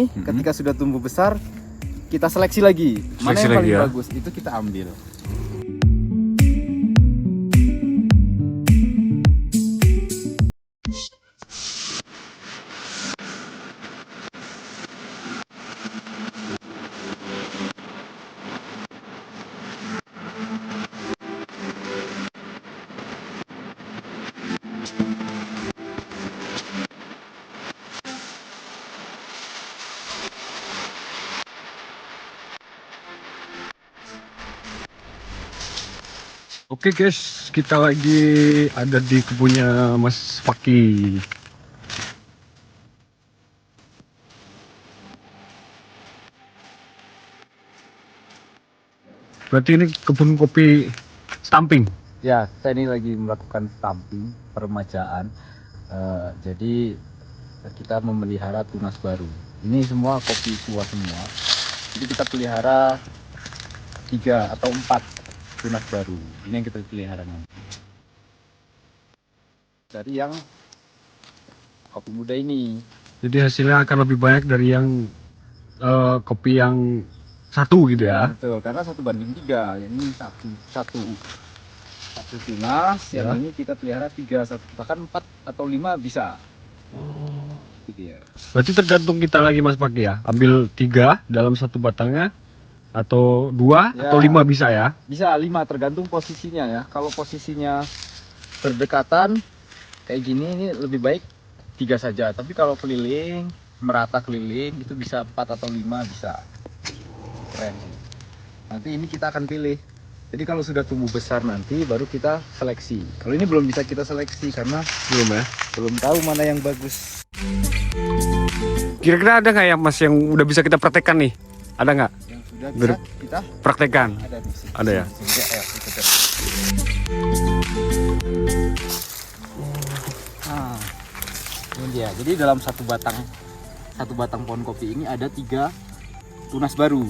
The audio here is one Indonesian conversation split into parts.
Ketika sudah tumbuh besar, kita seleksi lagi. Mana Seleksi yang paling lagi ya? bagus, itu kita ambil. Oke guys, kita lagi ada di kebunnya Mas Fakih. Berarti ini kebun kopi stamping. Ya, saya ini lagi melakukan stamping peremajaan. Jadi kita memelihara tunas baru. Ini semua kopi tua semua. Jadi kita pelihara 3 atau 4 tunas baru. Ini yang kita pelihara nanti. Dari yang kopi muda ini. Jadi hasilnya akan lebih banyak dari yang kopi yang satu gitu ya. Betul, karena 1:3. Yang ini satu tunas, Ya. yang ini kita pelihara 3, bahkan 4 atau 5 bisa. Gitu ya. Berarti tergantung kita lagi Mas Fakih ya. Ambil 3 dalam satu batangnya atau 2 Ya. atau 5 bisa ya. Bisa 5, tergantung posisinya ya. Kalau posisinya berdekatan kayak gini, ini lebih baik 3 saja. Tapi kalau keliling, merata keliling, itu bisa 4 atau 5 bisa. Keren sih. Nanti ini kita akan pilih. Jadi kalau sudah tumbuh besar nanti baru kita seleksi. Kalau ini belum bisa kita seleksi karena Belum ya. belum tahu mana yang bagus. Kira-kira ada nggak ya Mas yang udah bisa kita praktekkan nih? Ada nggak? Yang sudah bisa kita Praktekkan. ada di sini. Ada ya? Sini, ayo, kita cek. Nah, ini dia. Jadi dalam satu batang pohon kopi ini ada 3 tunas baru.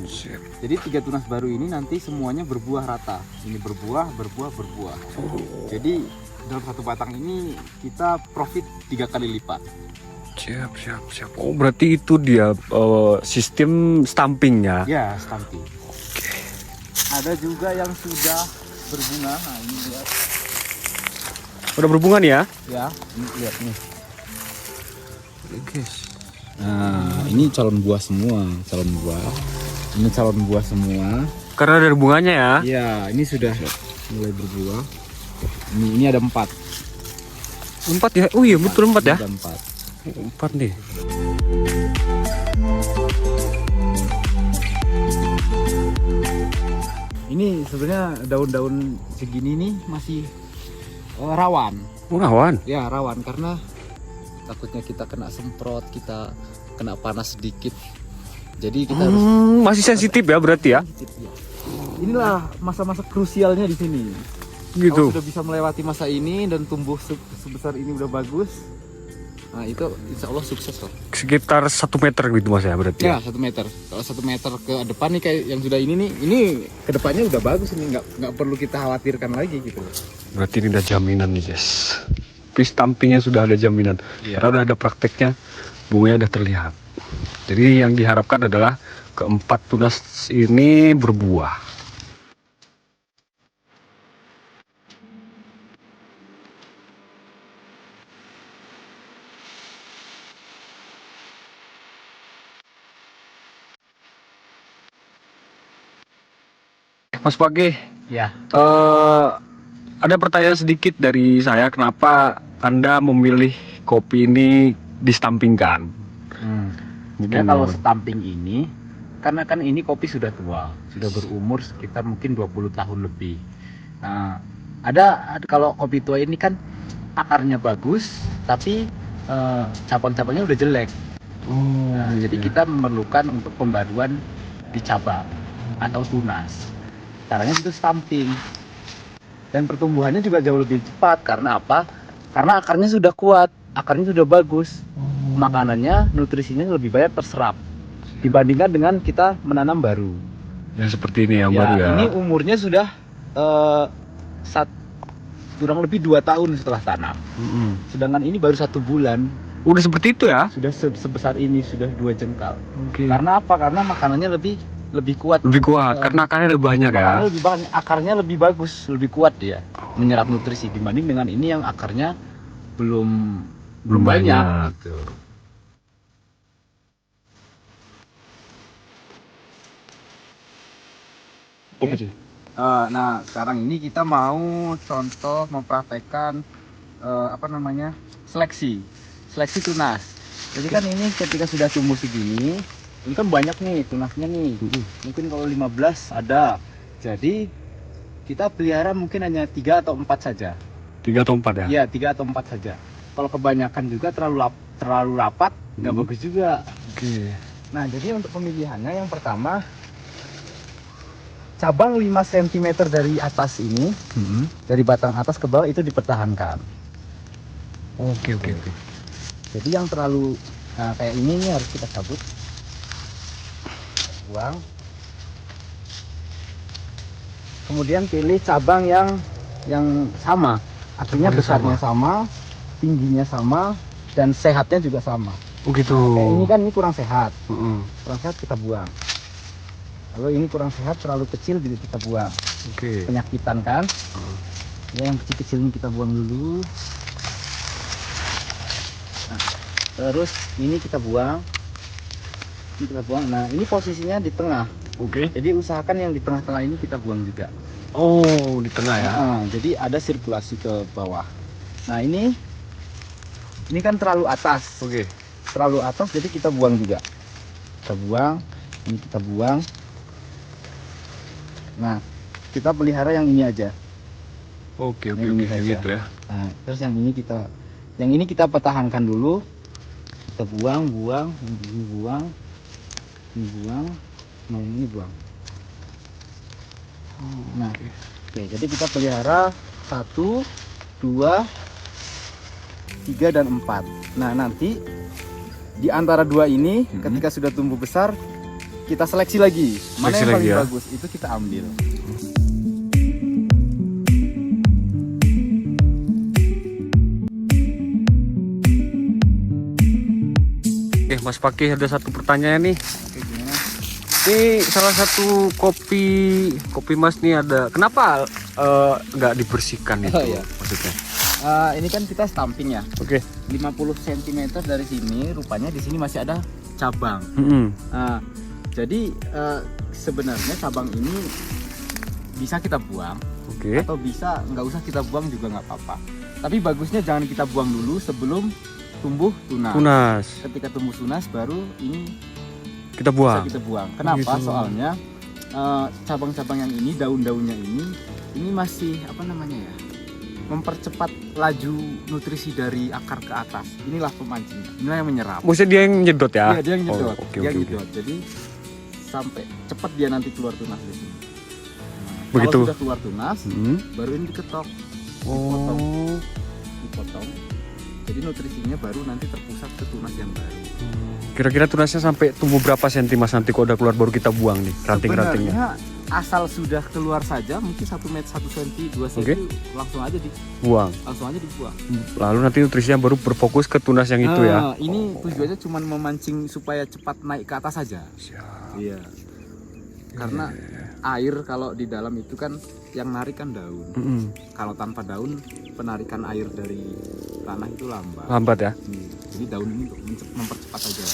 Jadi 3 tunas baru ini nanti semuanya berbuah rata. Ini berbuah. Jadi dalam satu batang ini kita profit 3 kali lipat. Siap. Oh berarti itu dia sistem stampingnya. Ya, stamping. Ada juga yang sudah berbunga. Nah, ini lihat. Udah berbunga nih ya? Ya, ini lihat nih. Guys. Nah, ini calon buah semua, Ini calon buah semua. Karena ada bunganya ya. Ya, ini sudah mulai berbuah. Ini ada 4. 4 ya? Oh iya betul 4 ya? Ada 4. 4 nih. Ini sebenarnya daun-daun segini nih masih rawan. Oh rawan. Ya, rawan karena takutnya kita kena semprot, kita kena panas sedikit. Jadi kita harus Masih sensitif ya berarti ya? sensitif, ya. Inilah masa-masa krusialnya di sini. Gitu. Kalau sudah bisa melewati masa ini dan tumbuh sebesar ini udah bagus, nah itu insya Allah sukses lah. Sekitar 1 meter gitu Mas ya berarti Ya, ya? 1 meter. Kalau 1 meter ke depan nih kayak yang sudah ini nih, ini kedepannya udah bagus ini, nggak perlu kita khawatirkan lagi gitu. Berarti ini udah jaminan nih guys. Tapi stampingnya sudah ada jaminan. Iya. Karena udah ada prakteknya, bunganya udah terlihat. Jadi yang diharapkan adalah keempat tunas ini berbuah. Mas Pagi, Ya. ada pertanyaan sedikit dari saya, kenapa Anda memilih kopi ini distampingkan? Ya kalau stamping ini, karena kan ini kopi sudah tua, sudah berumur sekitar mungkin 20 tahun lebih. Nah, ada kalau kopi tua ini kan akarnya bagus, tapi cabang-cabangnya udah jelek. Nah, jadi kita memerlukan untuk pembaruan di cabang atau tunas. Caranya itu stamping. Dan pertumbuhannya juga jauh lebih cepat. Karena apa? Karena akarnya sudah kuat, akarnya sudah bagus. Makanannya, nutrisinya lebih banyak terserap dibandingkan dengan kita menanam baru. Yang seperti ini yang baru ya. Ini umurnya sudah kurang lebih 2 tahun setelah tanam. Sedangkan ini baru 1 bulan. Udah seperti itu ya? Sudah sebesar ini, sudah 2 jengkal. Oke. Karena apa? Karena makanannya lebih kuat. Lebih kuat karena akarnya lebih banyak ya. Makanannya lebih banyak, akarnya lebih bagus, lebih kuat dia menyerap nutrisi dibanding dengan ini yang akarnya belum banyak gitu. Nah, sekarang ini kita mau contoh mempraktekkan seleksi tunas. Jadi kan ini ketika sudah tumbuh segini, ini kan banyak nih tunasnya nih. Mungkin kalau 15 ada. Jadi kita pelihara mungkin hanya 3 atau 4 saja. 3 atau 4 ya? Iya, 3 atau 4 saja. Kalau kebanyakan juga terlalu rapat, nggak bagus juga. Oke. Nah, jadi untuk pemilihannya yang pertama, cabang 5 cm dari atas ini, dari batang atas ke bawah itu dipertahankan. Oke. Jadi yang terlalu kayak ini nih harus kita cabut, buang. Kemudian pilih cabang yang sama, artinya besarnya sama, tingginya sama, dan sehatnya juga sama. Oh gitu. Kayak ini kan ini kurang sehat, Heeh. kita buang. Lalu ini kurang sehat, terlalu kecil juga kita buang. Oke. Penyakitan kan? Ya, yang kecil-kecil ini kita buang dulu. Nah, terus ini kita buang. Nah, ini posisinya di tengah. Oke. Jadi usahakan yang di tengah-tengah ini kita buang juga. Oh, di tengah ya. Jadi ada sirkulasi ke bawah. Nah, ini kan terlalu atas. Oke. Terlalu atas, jadi kita buang juga. Kita buang, ini kita buang. Nah, kita pelihara yang ini aja. Oke, Ini saja. gitu ya. Nah, terus yang ini kita pertahankan dulu. Kita buang, ini buang. Nah, ini buang. Nah, oke, jadi kita pelihara 1, 2, 3 dan 4. Nah, nanti di antara 2 ini ketika sudah tumbuh besar, kita seleksi lagi. Mana Seleksi yang paling lagi ya. bagus, itu kita ambil. Oke, Mas Paki ada satu pertanyaan nih. Oke, gimana? Ini salah satu kopi Mas nih ada. Kenapa nggak dibersihkan itu? Oh, iya. Maksudnya? Ini kan kita stamping ya. Oke. 50 cm dari sini, rupanya di sini masih ada cabang. Nah, jadi sebenarnya cabang ini bisa kita buang, Oke. atau bisa nggak usah kita buang juga nggak apa-apa. Tapi bagusnya jangan kita buang dulu sebelum tumbuh tunas. Tunas. Ketika tumbuh tunas baru ini Kita buang. bisa kita buang. Kenapa? Gitu. Soalnya cabang-cabang yang ini, daun-daunnya ini masih mempercepat laju nutrisi dari akar ke atas. Inilah pemancingnya. Inilah yang menyerap. Maksudnya dia yang nyedot ya? Iya, dia yang nyedot. Oh, oke. Jadi sampai cepat dia nanti keluar tunas di sini. Nah, Begitu. kalau sudah keluar tunas, baru ini diketok, dipotong. Jadi nutrisinya baru nanti terpusat ke tunas yang baru. Kira-kira tunasnya sampai tumbuh berapa senti Mas nanti kalau udah keluar baru kita buang nih ranting-rantingnya? Sebenarnya asal sudah keluar saja mungkin 1 meter, 1 cm, 2 cm, Oke. langsung aja Buang. dibuang. Lalu nanti nutrisinya baru berfokus ke tunas yang itu ya. Ini tujuannya cuma memancing supaya cepat naik ke atas saja. Iya. Karena air kalau di dalam itu kan yang narik kan daun. Kalau tanpa daun penarikan air dari tanah itu lambat. Lambat ya. Jadi daun ini untuk mempercepat aja.